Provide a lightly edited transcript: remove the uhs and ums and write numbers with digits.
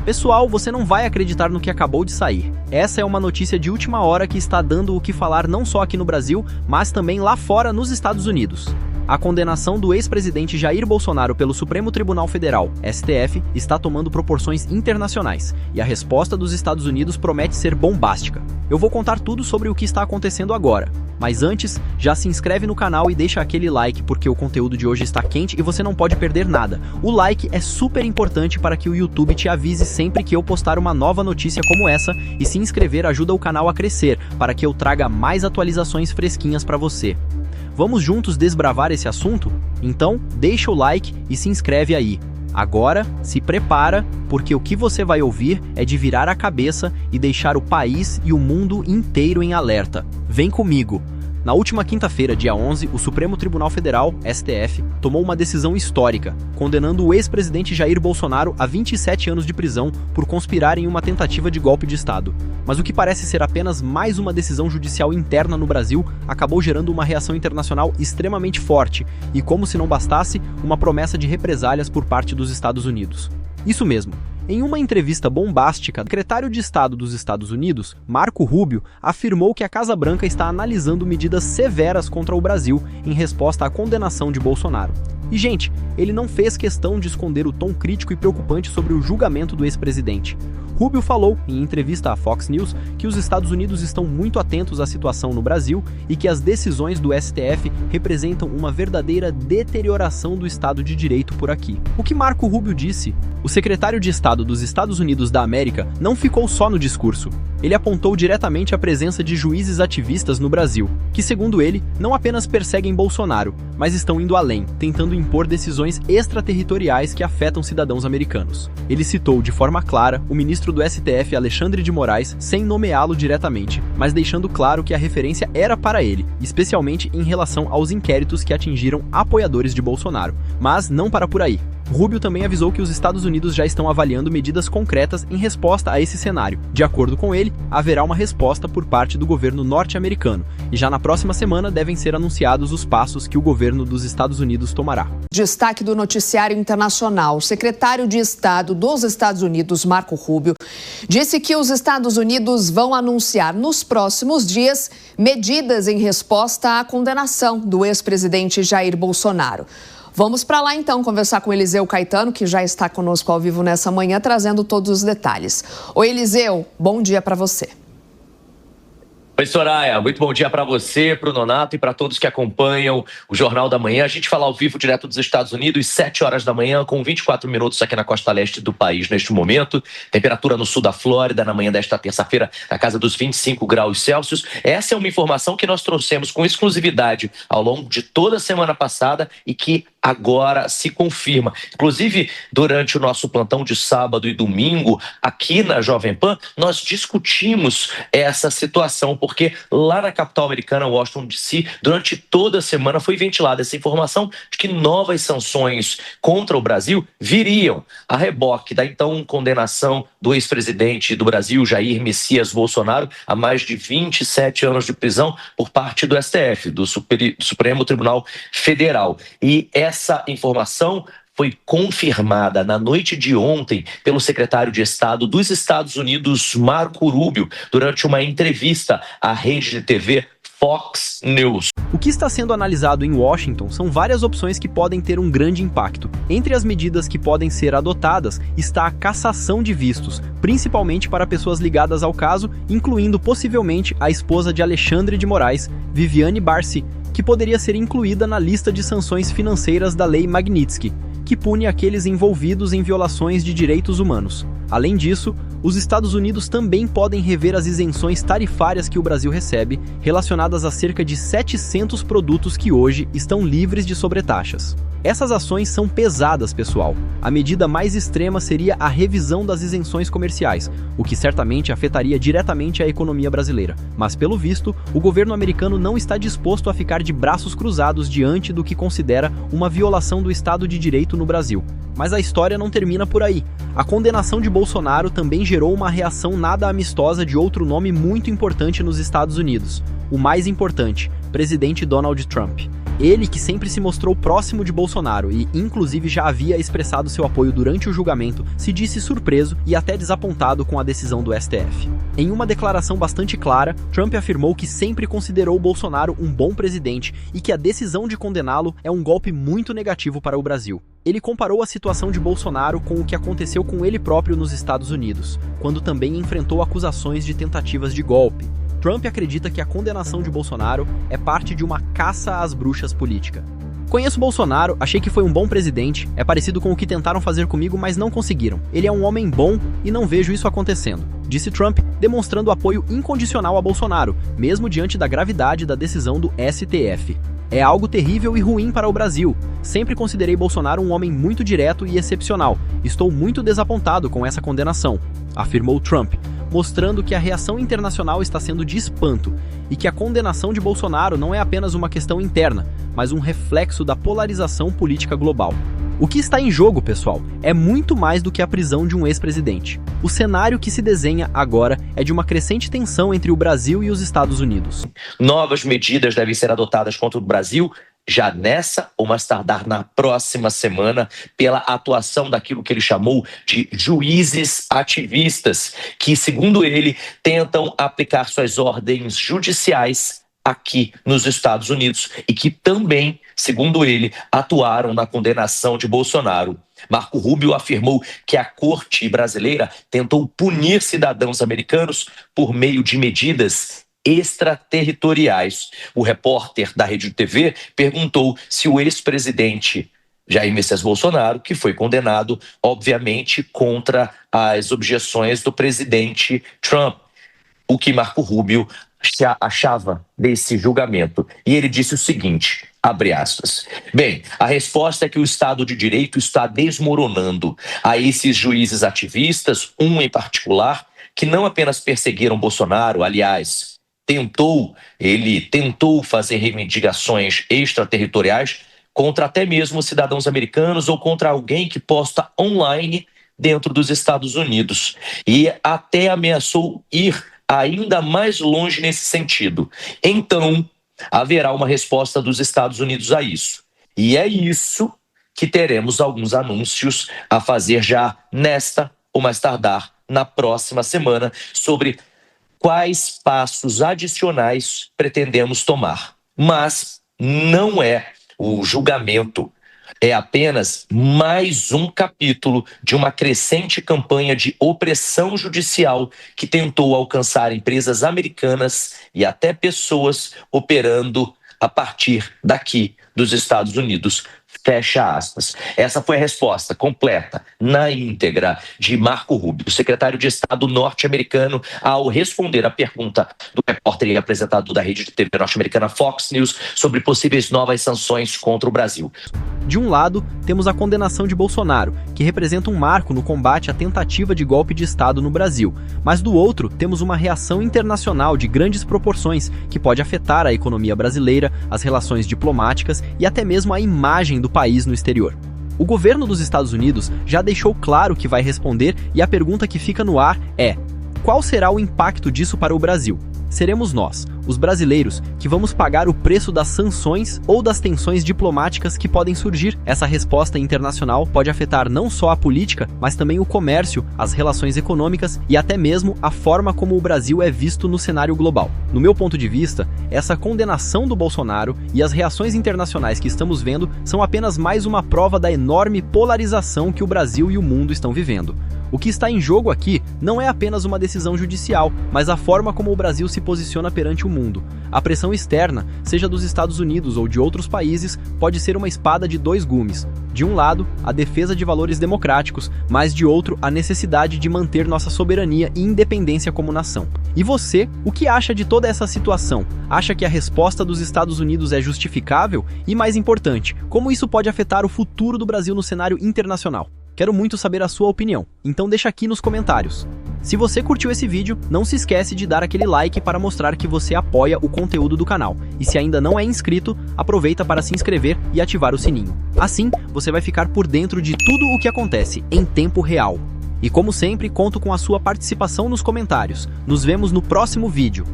Pessoal, você não vai acreditar no que acabou de sair. Essa é uma notícia de última hora que está dando o que falar não só aqui no Brasil, mas também lá fora nos Estados Unidos. A condenação do ex-presidente Jair Bolsonaro pelo Supremo Tribunal Federal, STF, está tomando proporções internacionais, e a resposta dos Estados Unidos promete ser bombástica. Eu vou contar tudo sobre o que está acontecendo agora. Mas antes, já se inscreve no canal e deixa aquele like porque o conteúdo de hoje está quente e você não pode perder nada. O like é super importante para que o YouTube te avise sempre que eu postar uma nova notícia como essa, e se inscrever ajuda o canal a crescer, para que eu traga mais atualizações fresquinhas para você. Vamos juntos desbravar esse assunto? Então, deixa o like e se inscreve aí. Agora, se prepara, porque o que você vai ouvir é de virar a cabeça e deixar o país e o mundo inteiro em alerta. Vem comigo! Na última quinta-feira, dia 11, o Supremo Tribunal Federal, STF, tomou uma decisão histórica, condenando o ex-presidente Jair Bolsonaro a 27 anos de prisão por conspirar em uma tentativa de golpe de Estado. Mas o que parece ser apenas mais uma decisão judicial interna no Brasil acabou gerando uma reação internacional extremamente forte e, como se não bastasse, uma promessa de represálias por parte dos Estados Unidos. Isso mesmo. Em uma entrevista bombástica, o secretário de Estado dos Estados Unidos, Marco Rubio, afirmou que a Casa Branca está analisando medidas severas contra o Brasil em resposta à condenação de Bolsonaro. E, gente, ele não fez questão de esconder o tom crítico e preocupante sobre o julgamento do ex-presidente. Rubio falou, em entrevista à Fox News, que os Estados Unidos estão muito atentos à situação no Brasil e que as decisões do STF representam uma verdadeira deterioração do Estado de Direito por aqui. O que Marco Rubio disse? O secretário de Estado dos Estados Unidos da América não ficou só no discurso. Ele apontou diretamente a presença de juízes ativistas no Brasil, que, segundo ele, não apenas perseguem Bolsonaro, mas estão indo além, tentando impor decisões extraterritoriais que afetam cidadãos americanos. Ele citou de forma clara o ministro do STF, Alexandre de Moraes, sem nomeá-lo diretamente, mas deixando claro que a referência era para ele, especialmente em relação aos inquéritos que atingiram apoiadores de Bolsonaro. Mas não para por aí. Rubio também avisou que os Estados Unidos já estão avaliando medidas concretas em resposta a esse cenário. De acordo com ele, haverá uma resposta por parte do governo norte-americano, e já na próxima semana devem ser anunciados os passos que o governo dos Estados Unidos tomará. Destaque do noticiário internacional. O secretário de Estado dos Estados Unidos, Marco Rubio, disse que os Estados Unidos vão anunciar nos próximos dias medidas em resposta à condenação do ex-presidente Jair Bolsonaro. Vamos para lá então conversar com o Eliseu Caetano, que já está conosco ao vivo nessa manhã, trazendo todos os detalhes. Oi, Eliseu, bom dia para você. Oi, Soraya, muito bom dia para você, para o Nonato e para todos que acompanham o Jornal da Manhã. A gente fala ao vivo direto dos Estados Unidos, 7 horas da manhã, com 24 minutos aqui na costa leste do país neste momento. Temperatura no sul da Flórida na manhã desta terça-feira na casa dos 25 graus Celsius. Essa é uma informação que nós trouxemos com exclusividade ao longo de toda a semana passada e que agora se confirma. Inclusive, durante o nosso plantão de sábado e domingo, aqui na Jovem Pan, nós discutimos essa situação, porque lá na capital americana, Washington DC, durante toda a semana foi ventilada essa informação de que novas sanções contra o Brasil viriam a reboque da então condenação do ex-presidente do Brasil, Jair Messias Bolsonaro, a mais de 27 anos de prisão por parte do STF, do Supremo Tribunal Federal. E essa informação foi confirmada na noite de ontem pelo secretário de Estado dos Estados Unidos, Marco Rubio, durante uma entrevista à rede de TV Fox News. O que está sendo analisado em Washington são várias opções que podem ter um grande impacto. Entre as medidas que podem ser adotadas está a cassação de vistos, principalmente para pessoas ligadas ao caso, incluindo possivelmente a esposa de Alexandre de Moraes, Viviane Barsi, que poderia ser incluída na lista de sanções financeiras da Lei Magnitsky, que pune aqueles envolvidos em violações de direitos humanos. Além disso, os Estados Unidos também podem rever as isenções tarifárias que o Brasil recebe, relacionadas a cerca de 700 produtos que hoje estão livres de sobretaxas. Essas ações são pesadas, pessoal. A medida mais extrema seria a revisão das isenções comerciais, o que certamente afetaria diretamente a economia brasileira. Mas, pelo visto, o governo americano não está disposto a ficar de braços cruzados diante do que considera uma violação do Estado de Direito no Brasil. Mas a história não termina por aí. A condenação de Bolsonaro também gerou uma reação nada amistosa de outro nome muito importante nos Estados Unidos. o mais importante, presidente Donald Trump. Ele que sempre se mostrou próximo de Bolsonaro e, inclusive, já havia expressado seu apoio durante o julgamento, se disse surpreso e até desapontado com a decisão do STF. Em uma declaração bastante clara, Trump afirmou que sempre considerou Bolsonaro um bom presidente e que a decisão de condená-lo é um golpe muito negativo para o Brasil. Ele comparou a situação de Bolsonaro com o que aconteceu com ele próprio nos Estados Unidos, quando também enfrentou acusações de tentativas de golpe. Trump acredita que a condenação de Bolsonaro é parte de uma caça às bruxas política. Conheço Bolsonaro, achei que foi um bom presidente, é parecido com o que tentaram fazer comigo, mas não conseguiram. Ele é um homem bom e não vejo isso acontecendo, disse Trump, demonstrando apoio incondicional a Bolsonaro, mesmo diante da gravidade da decisão do STF. É algo terrível e ruim para o Brasil. Sempre considerei Bolsonaro um homem muito direto e excepcional. Estou muito desapontado com essa condenação, afirmou Trump, mostrando que a reação internacional está sendo de espanto e que a condenação de Bolsonaro não é apenas uma questão interna, mas um reflexo da polarização política global. O que está em jogo, pessoal, é muito mais do que a prisão de um ex-presidente. O cenário que se desenha agora é de uma crescente tensão entre o Brasil e os Estados Unidos. Novas medidas devem ser adotadas contra o Brasil já nessa ou mais tardar na próxima semana, pela atuação daquilo que ele chamou de juízes ativistas, que, segundo ele, tentam aplicar suas ordens judiciais aqui nos Estados Unidos e que também, segundo ele, atuaram na condenação de Bolsonaro. Marco Rubio afirmou que a corte brasileira tentou punir cidadãos americanos por meio de medidas extraterritoriais. O repórter da Rede TV perguntou se o ex-presidente Jair Messias Bolsonaro, que foi condenado, obviamente, contra as objeções do presidente Trump, o que Marco Rubio achava desse julgamento. E ele disse o seguinte, abre aspas, bem, a resposta é que o Estado de Direito está desmoronando. A esses juízes ativistas, um em particular, que não apenas perseguiram Bolsonaro, aliás, ele tentou fazer reivindicações extraterritoriais contra até mesmo cidadãos americanos ou contra alguém que posta online dentro dos Estados Unidos. E até ameaçou ir ainda mais longe nesse sentido. Então, haverá uma resposta dos Estados Unidos a isso. E é isso que teremos alguns anúncios a fazer já nesta ou mais tardar na próxima semana sobre quais passos adicionais pretendemos tomar. Mas não é o julgamento, é apenas mais um capítulo de uma crescente campanha de opressão judicial que tentou alcançar empresas americanas e até pessoas operando a partir daqui dos Estados Unidos. Fecha aspas. Essa foi a resposta completa, na íntegra, de Marco Rubio, secretário de Estado norte-americano, ao responder à pergunta do repórter e apresentador da rede de TV norte-americana Fox News sobre possíveis novas sanções contra o Brasil. De um lado, temos a condenação de Bolsonaro, que representa um marco no combate à tentativa de golpe de Estado no Brasil. Mas do outro, temos uma reação internacional de grandes proporções que pode afetar a economia brasileira, as relações diplomáticas e até mesmo a imagem do país no exterior. O governo dos Estados Unidos já deixou claro que vai responder e a pergunta que fica no ar é: qual será o impacto disso para o Brasil? Seremos nós, os brasileiros, que vamos pagar o preço das sanções ou das tensões diplomáticas que podem surgir. Essa resposta internacional pode afetar não só a política, mas também o comércio, as relações econômicas e até mesmo a forma como o Brasil é visto no cenário global. No meu ponto de vista, essa condenação do Bolsonaro e as reações internacionais que estamos vendo são apenas mais uma prova da enorme polarização que o Brasil e o mundo estão vivendo. O que está em jogo aqui não é apenas uma decisão judicial, mas a forma como o Brasil se posiciona perante o mundo. A pressão externa, seja dos Estados Unidos ou de outros países, pode ser uma espada de dois gumes. De um lado, a defesa de valores democráticos, mas de outro, a necessidade de manter nossa soberania e independência como nação. E você, o que acha de toda essa situação? Acha que a resposta dos Estados Unidos é justificável? E mais importante, como isso pode afetar o futuro do Brasil no cenário internacional? Quero muito saber a sua opinião, então deixa aqui nos comentários. Se você curtiu esse vídeo, não se esquece de dar aquele like para mostrar que você apoia o conteúdo do canal. E se ainda não é inscrito, aproveita para se inscrever e ativar o sininho. Assim, você vai ficar por dentro de tudo o que acontece em tempo real. E como sempre, conto com a sua participação nos comentários. Nos vemos no próximo vídeo.